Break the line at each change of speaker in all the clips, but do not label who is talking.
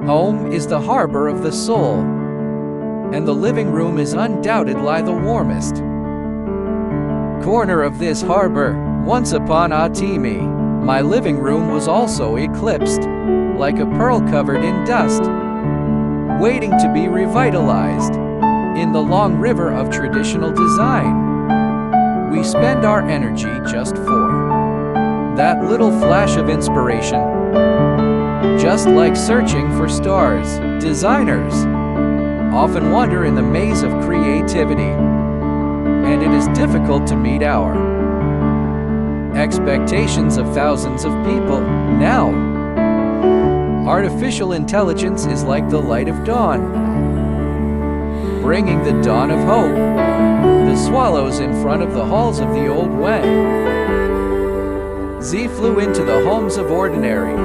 Home is the harbor of the soul, and the living room is undoubtedly the warmest corner of this harbor. Once upon a time, my living room was also eclipsed, like a pearl covered in dust, waiting to be revitalized in the long river of traditional design. We spend our energy just for that little flash of inspiration. Just like searching for stars, designers often wander in the maze of creativity, and it is difficult to meet our expectations of thousands of people. Now, artificial intelligence is like the light of dawn, bringing the dawn of hope. The swallows in front of the halls of the old way Z flew into the homes of ordinary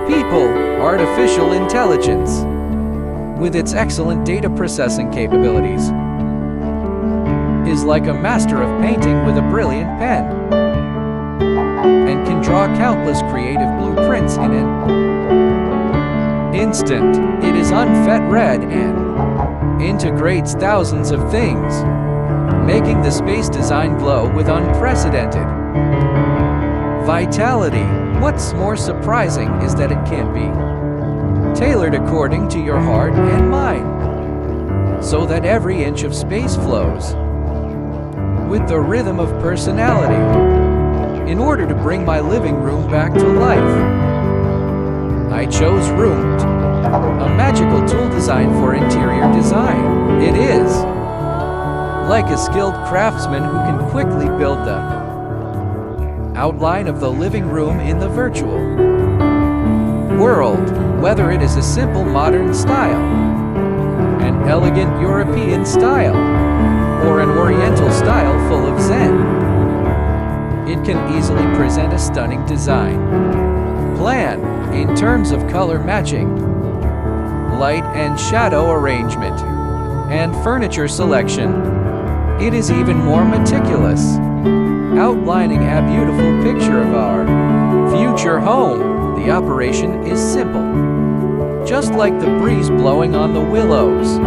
people. Artificial intelligence, with its excellent data processing capabilities, is like a master of painting with a brilliant pen, and can draw countless creative blueprints in an instant. It is unfettered and integrates thousands of things, making the space design glow with unprecedented vitality. What's more surprising is that it can be tailored according to your heart and mind, so that every inch of space flows with the rhythm of personality. In order to bring my living room back to life, I chose Roomed, a magical tool designed for interior design. It is like a skilled craftsman who can quickly build the outline of the living room in the virtual world, whether it is a simple modern style, an elegant European style, or an Oriental style full of Zen. It can easily present a stunning design plan in terms of color matching, light and shadow arrangement, and furniture selection. It is even more meticulous, outlining a beautiful picture of our future home. The operation is simple, just like the breeze blowing on the willows.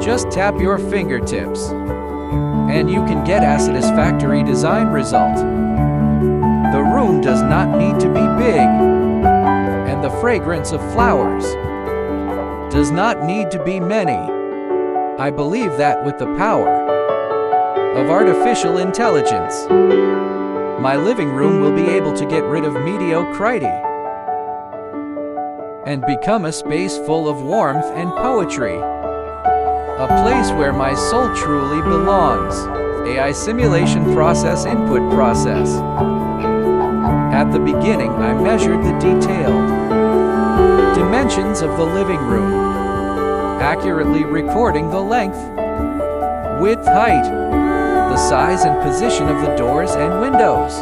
Just tap your fingertips, and you can get a satisfactory design result. The room does not need to be big, and the fragrance of flowers does not need to be many. I believe that with the power of artificial intelligence, my living room will be able to get rid of mediocrity and become a space full of warmth and poetry. A place where my soul truly belongs. AI simulation process input process. At the beginning, I measured the detailed dimensions of the living room, accurately recording the length, width, height, the size and position of the doors and windows,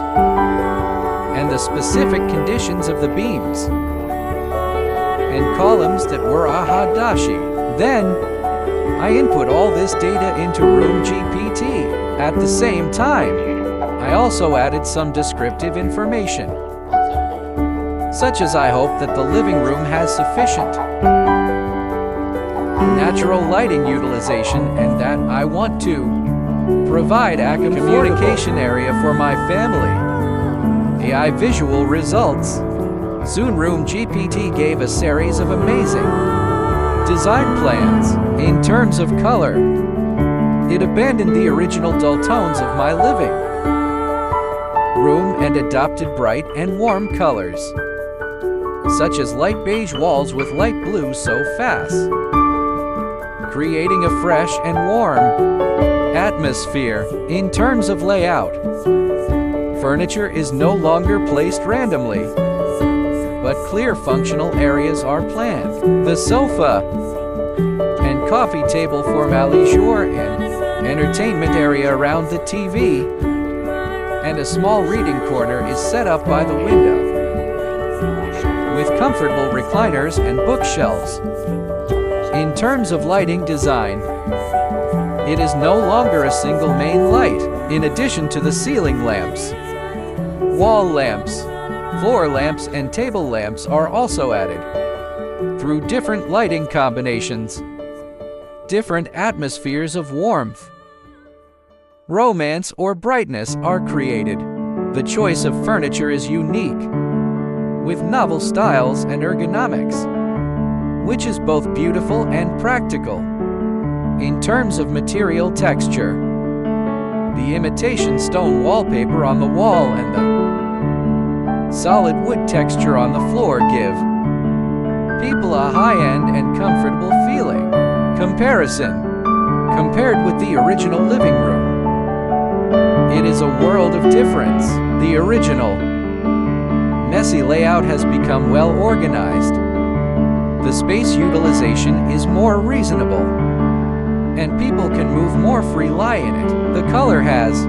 and the specific conditions of the beams and columns that were Ahadashi. Then, I input all this data into Room GPT. At the same time, I also added some descriptive information, such as I hope that the living room has sufficient natural lighting utilization and that I want to provide a communication area for my family. AI visual results. Soon Room GPT gave a series of amazing design plans. In terms of color, it abandoned the original dull tones of my living room and adopted bright and warm colors, such as light beige walls with light blue so fast, creating a fresh and warm atmosphere. In terms of layout, furniture is no longer placed randomly, but clear functional areas are planned. The sofa and coffee table for my leisure and entertainment area around the TV, and a small reading corner is set up by the window, with comfortable recliners and bookshelves. In terms of lighting design, it is no longer a single main light. In addition to the ceiling lamps, wall lamps, floor lamps and table lamps are also added. through different lighting combinations, different atmospheres of warmth, romance, or brightness are created. The choice of furniture is unique, with novel styles and ergonomics, which is both beautiful and practical. In terms of material texture, the imitation stone wallpaper on the wall and the solid wood texture on the floor give people a high-end and comfortable feeling. Comparison. Compared with the original living room, it is a world of difference. The original messy layout has become well organized. The space utilization is more reasonable, and people can move more freely in it. The color has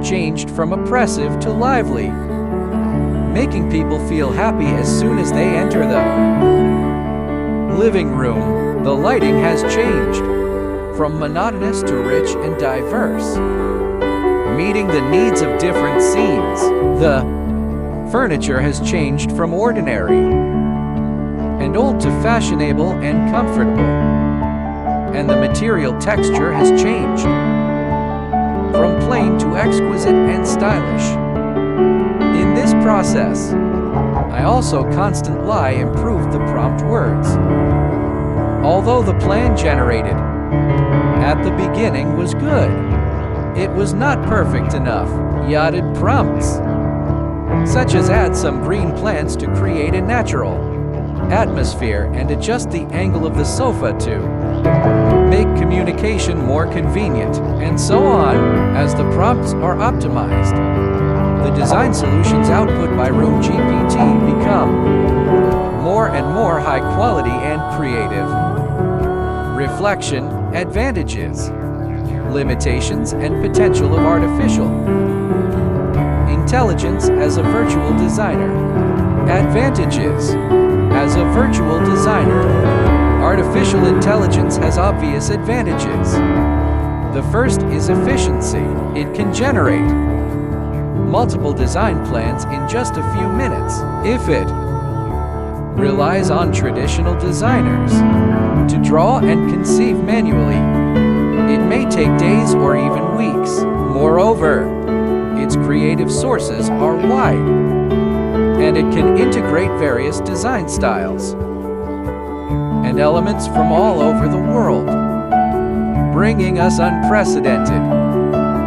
changed from oppressive to lively, making people feel happy as soon as they enter the living room. The lighting has changed from monotonous to rich and diverse, meeting the needs of different scenes. The furniture has changed from ordinary and old to fashionable and comfortable, and the material texture has changed from plain to exquisite and stylish. In this process, I also constantly improved the prompt words. Although the plan generated at the beginning was good, it was not perfect enough. Yachted prompts, such as add some green plants to create a natural atmosphere and adjust the angle of the sofa to make communication more convenient, and so on. As the prompts are optimized, the design solutions output by Room GPT become more and more high quality and creative. Reflection, advantages, limitations, and potential of artificial intelligence as a virtual designer. Advantages. As a virtual designer, artificial intelligence has obvious advantages. The first is efficiency. It can generate multiple design plans in just a few minutes. If it relies on traditional designers to draw and conceive manually, it may take days or even weeks. Moreover, its creative sources are wide, and it can integrate various design styles and elements from all over the world, bringing us unprecedented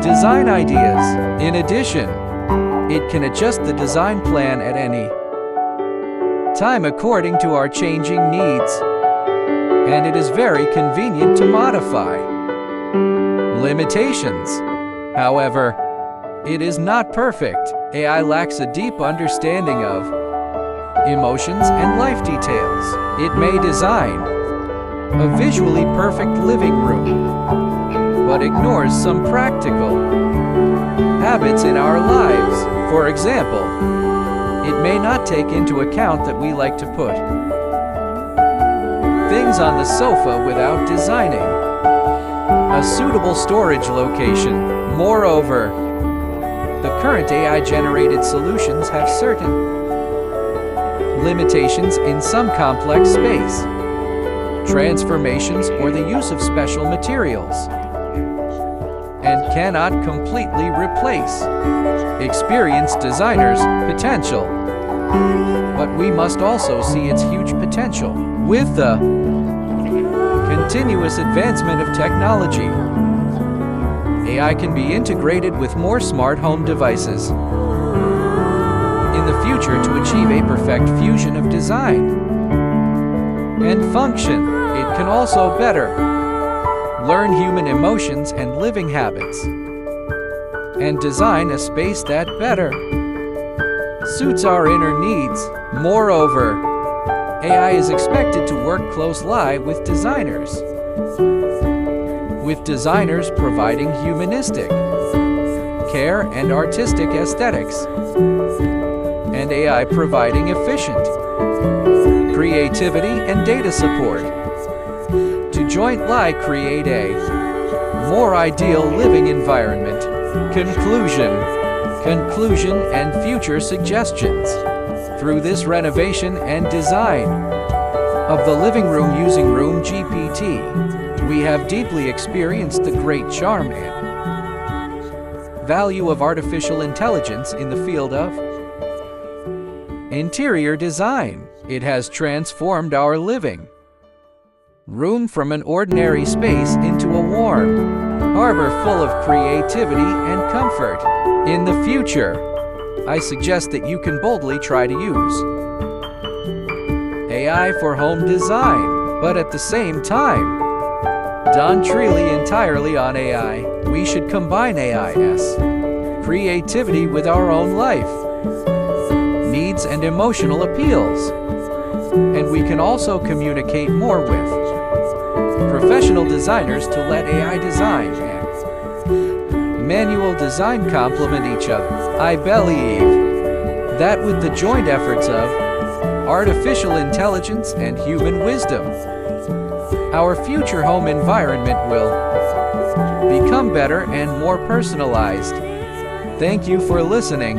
design ideas. In addition, it can adjust the design plan at any time according to our changing needs, and it is very convenient to modify. Limitations. However, it is not perfect. AI lacks a deep understanding of emotions and life details. It may design a visually perfect living room, but ignores some practical habits in our lives. For example, it may not take into account that we like to put things on the sofa without designing a suitable storage location. Moreover, the current AI-generated solutions have certain limitations in some complex space transformations or the use of special materials, and cannot completely replace experienced designers' potential. But we must also see its huge potential. With the continuous advancement of technology, AI can be integrated with more smart home devices in the future to achieve a perfect fusion of design and function. It can also better learn human emotions and living habits, and design a space that better suits our inner needs. Moreover, AI is expected to work closely with designers providing humanistic care and artistic aesthetics, and AI providing efficient creativity and data support to jointly create a more ideal living environment. Conclusion and future suggestions. through this renovation and design of the living room using Room GPT, we have deeply experienced the great charm and value of artificial intelligence in the field of interior design. It has transformed our living room from an ordinary space into a warm harbor full of creativity and comfort. In the future, I suggest that you can boldly try to use AI for home design, but at the same time, don't rely entirely on AI. We should combine AI's creativity with our own life needs and emotional appeals. And we can also communicate more with professional designers to let AI design and manual design complement each other. I believe that with the joint efforts of artificial intelligence and human wisdom, our future home environment will become better and more personalized. Thank you for listening.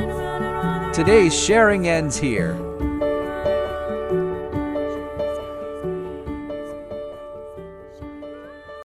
Today's sharing ends here.